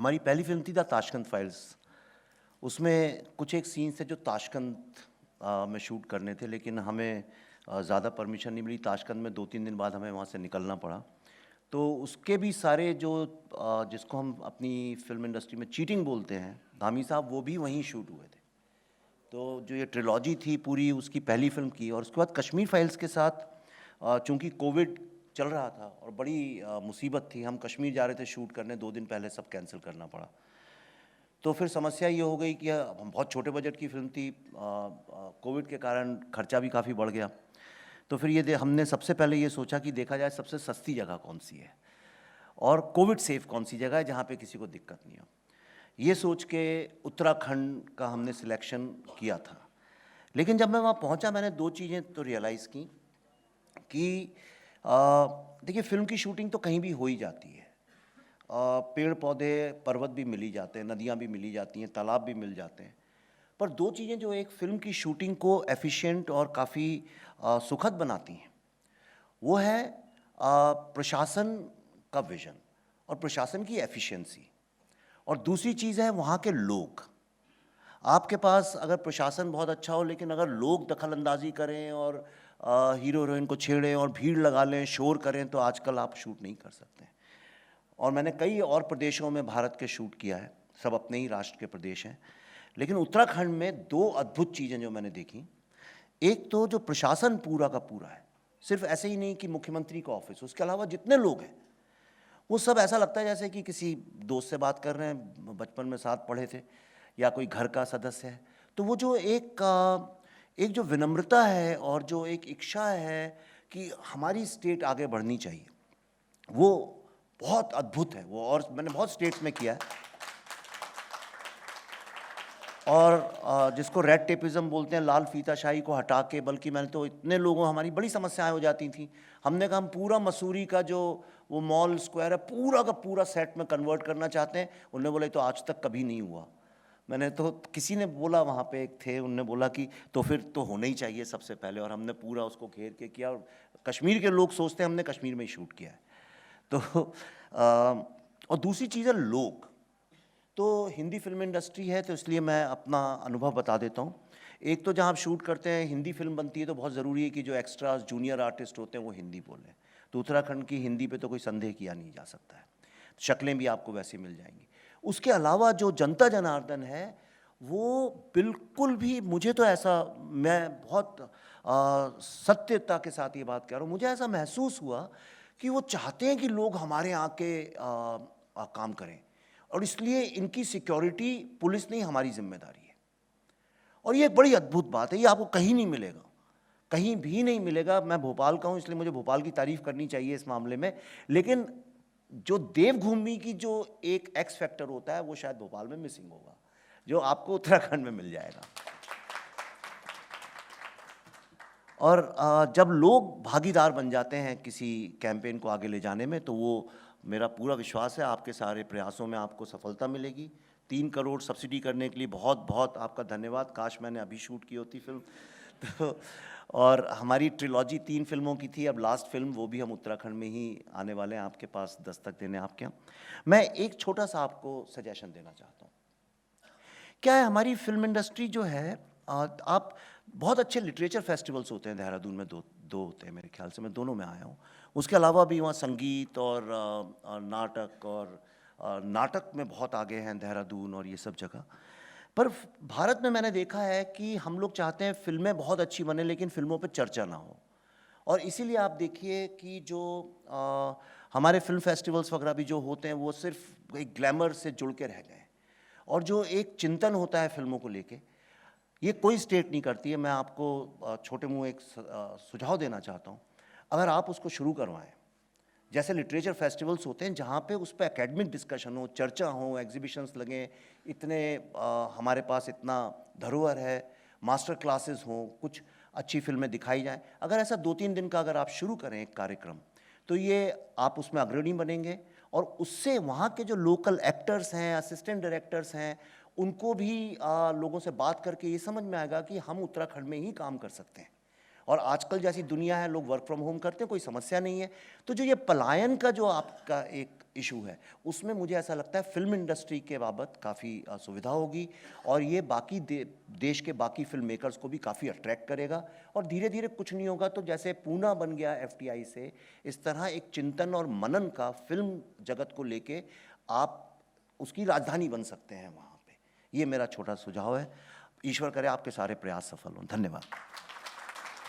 हमारी पहली फिल्म थी द ताशकंद फाइल्स। उसमें कुछ एक सीन्स थे जो ताशकंद में शूट करने थे, लेकिन हमें ज़्यादा परमिशन नहीं मिली। ताशकंद में 2-3 दिन बाद हमें वहाँ से निकलना पड़ा। तो उसके भी सारे जो जिसको हम अपनी फिल्म इंडस्ट्री में चीटिंग बोलते हैं, धामी साहब, वो भी वहीं शूट हुए थे। तो जो ये ट्रिलॉजी थी पूरी, उसकी पहली फिल्म की। और उसके बाद कश्मीर फाइल्स के साथ चूँकि कोविड चल रहा था और बड़ी मुसीबत थी, हम कश्मीर जा रहे थे शूट करने, 2 दिन पहले सब कैंसिल करना पड़ा। तो फिर समस्या ये हो गई कि हम बहुत छोटे बजट की फिल्म थी, कोविड के कारण खर्चा भी काफ़ी बढ़ गया। तो फिर हमने सबसे पहले ये सोचा कि देखा जाए सबसे सस्ती जगह कौन सी है और कोविड सेफ कौन सी जगह है जहाँ पे किसी को दिक्कत नहीं हो। ये सोच के उत्तराखंड का हमने सिलेक्शन किया था। लेकिन जब मैं वहाँ पहुँचा, मैंने 2 चीज़ें तो रियलाइज़ की कि देखिए, फिल्म की शूटिंग तो कहीं भी हो ही जाती है। पेड़ पौधे पर्वत भी मिल ही जाते हैं, नदियाँ भी मिल ही जाती हैं, तालाब भी मिल जाते हैं। पर 2 चीज़ें जो एक फ़िल्म की शूटिंग को एफ़िशिएंट और काफ़ी सुखद बनाती हैं, वो है प्रशासन का विज़न और प्रशासन की एफ़िशिएंसी, और दूसरी चीज़ है वहाँ के लोग। आपके पास अगर प्रशासन बहुत अच्छा हो, लेकिन अगर लोग दखल-अंदाज़ी करें और हीरो हीरोइन को छेड़ें और भीड़ लगा लें, शोर करें, तो आजकल आप शूट नहीं कर सकते। और मैंने कई और प्रदेशों में भारत के शूट किया है, सब अपने ही राष्ट्र के प्रदेश हैं। लेकिन उत्तराखंड में 2 अद्भुत चीज़ें जो मैंने देखी, एक तो जो प्रशासन पूरा का पूरा है, सिर्फ ऐसे ही नहीं कि मुख्यमंत्री का ऑफिस, उसके अलावा जितने लोग हैं, वो सब ऐसा लगता है जैसे कि किसी दोस्त से बात कर रहे हैं, बचपन में साथ पढ़े थे, या कोई घर का सदस्य है। तो वो जो एक जो विनम्रता है और जो एक इच्छा है कि हमारी स्टेट आगे बढ़नी चाहिए, वो बहुत अद्भुत है वो। और मैंने बहुत स्टेट्स में किया है, और जिसको रेड टेपिज्म बोलते हैं, लाल फीताशाही को हटा के, बल्कि मैंने तो इतने लोगों, हमारी बड़ी समस्याएं हो जाती थी, हमने कहा हम पूरा मसूरी का जो वो मॉल स्क्वायर है पूरा का पूरा सेट में कन्वर्ट करना चाहते हैं। उन्होंने बोला तो आज तक कभी नहीं हुआ। मैंने तो, किसी ने बोला, वहाँ पे एक थे, उन्होंने बोला कि तो फिर तो होना ही चाहिए सबसे पहले, और हमने पूरा उसको घेर के किया। और कश्मीर के लोग सोचते हैं हमने कश्मीर में ही शूट किया है। तो और दूसरी चीज़ है लोग। तो हिंदी फिल्म इंडस्ट्री है, तो इसलिए मैं अपना अनुभव बता देता हूँ। एक तो जहाँ आप शूट करते हैं, हिंदी फिल्म बनती है, तो बहुत ज़रूरी है कि जो एक्स्ट्रास जूनियर आर्टिस्ट होते हैं वो हिंदी बोलें। तो उत्तराखंड की हिंदी पे तो कोई संदेह किया नहीं जा सकता है, शक्लें भी आपको वैसी मिल जाएंगी। उसके अलावा जो जनता जनार्दन है, वो बिल्कुल भी, मुझे तो ऐसा, मैं बहुत सत्यता के साथ ये बात कह रहा हूँ, मुझे ऐसा महसूस हुआ कि वो चाहते हैं कि लोग हमारे यहाँ के काम करें, और इसलिए इनकी सिक्योरिटी पुलिस नहीं, हमारी जिम्मेदारी है। और ये एक बड़ी अद्भुत बात है, ये आपको कहीं नहीं मिलेगा, कहीं भी नहीं मिलेगा। मैं भोपाल का हूँ, इसलिए मुझे भोपाल की तारीफ करनी चाहिए इस मामले में, लेकिन जो देवभूमि की जो एक एक्स फैक्टर होता है, वो शायद भोपाल में मिसिंग होगा, जो आपको उत्तराखंड में मिल जाएगा। और जब लोग भागीदार बन जाते हैं किसी कैंपेन को आगे ले जाने में, तो वो, मेरा पूरा विश्वास है आपके सारे प्रयासों में आपको सफलता मिलेगी। 3 करोड़ सब्सिडी करने के लिए बहुत बहुत आपका धन्यवाद। काश मैंने अभी शूट की होती फिल्म। तो और हमारी ट्रिलॉजी 3 फिल्मों की थी, अब लास्ट फिल्म वो भी हम उत्तराखंड में ही आने वाले हैं, आपके पास दस्तक देने आपके यहाँ। मैं एक छोटा सा आपको सजेशन देना चाहता हूँ। क्या है, हमारी फिल्म इंडस्ट्री जो है, आप, बहुत अच्छे लिटरेचर फेस्टिवल्स होते हैं देहरादून में, दो होते हैं मेरे ख्याल से, मैं दोनों में आया हूँ। उसके अलावा भी वहाँ संगीत और नाटक, और नाटक में बहुत आगे हैं देहरादून और ये सब जगह। पर भारत में मैंने देखा है कि हम लोग चाहते हैं फिल्में बहुत अच्छी बने, लेकिन फिल्मों पे चर्चा ना हो। और इसीलिए आप देखिए कि जो हमारे फिल्म फेस्टिवल्स वगैरह भी जो होते हैं, वो सिर्फ एक ग्लैमर से जुड़ के रह गए हैं। और जो एक चिंतन होता है फिल्मों को लेके, ये कोई स्टेट नहीं करती है। मैं आपको छोटे मुँह एक सुझाव देना चाहता हूँ। अगर आप उसको शुरू करवाएं, जैसे लिटरेचर फेस्टिवल्स होते हैं जहाँ पे उस पर एकेडमिक डिस्कशन हो, चर्चा हो, एग्जीबिशंस लगें, इतने हमारे पास इतना धरोहर है, मास्टर क्लासेस हों, कुछ अच्छी फिल्में दिखाई जाएं। अगर ऐसा 2-3 दिन का अगर आप शुरू करें एक कार्यक्रम, तो ये आप उसमें अग्रणी बनेंगे, और उससे वहाँ के जो लोकल एक्टर्स हैं, असिस्टेंट डायरेक्टर्स हैं, उनको भी लोगों से बात करके ये समझ में आएगा कि हम उत्तराखंड में ही काम कर सकते हैं। और आजकल जैसी दुनिया है, लोग वर्क फ्रॉम होम करते हैं, कोई समस्या नहीं है। तो जो ये पलायन का जो आपका एक इशू है, उसमें मुझे ऐसा लगता है फिल्म इंडस्ट्री के बाबत काफ़ी सुविधा होगी, और ये बाकी देश के बाकी फिल्म मेकर्स को भी काफ़ी अट्रैक्ट करेगा। और धीरे धीरे कुछ नहीं होगा तो जैसे पूना बन गया एफटीआई से, इस तरह एक चिंतन और मनन का फिल्म जगत को लेके आप उसकी राजधानी बन सकते हैं वहाँ पे। ये मेरा छोटा सुझाव है। ईश्वर करे आपके सारे प्रयास सफल हों। धन्यवाद।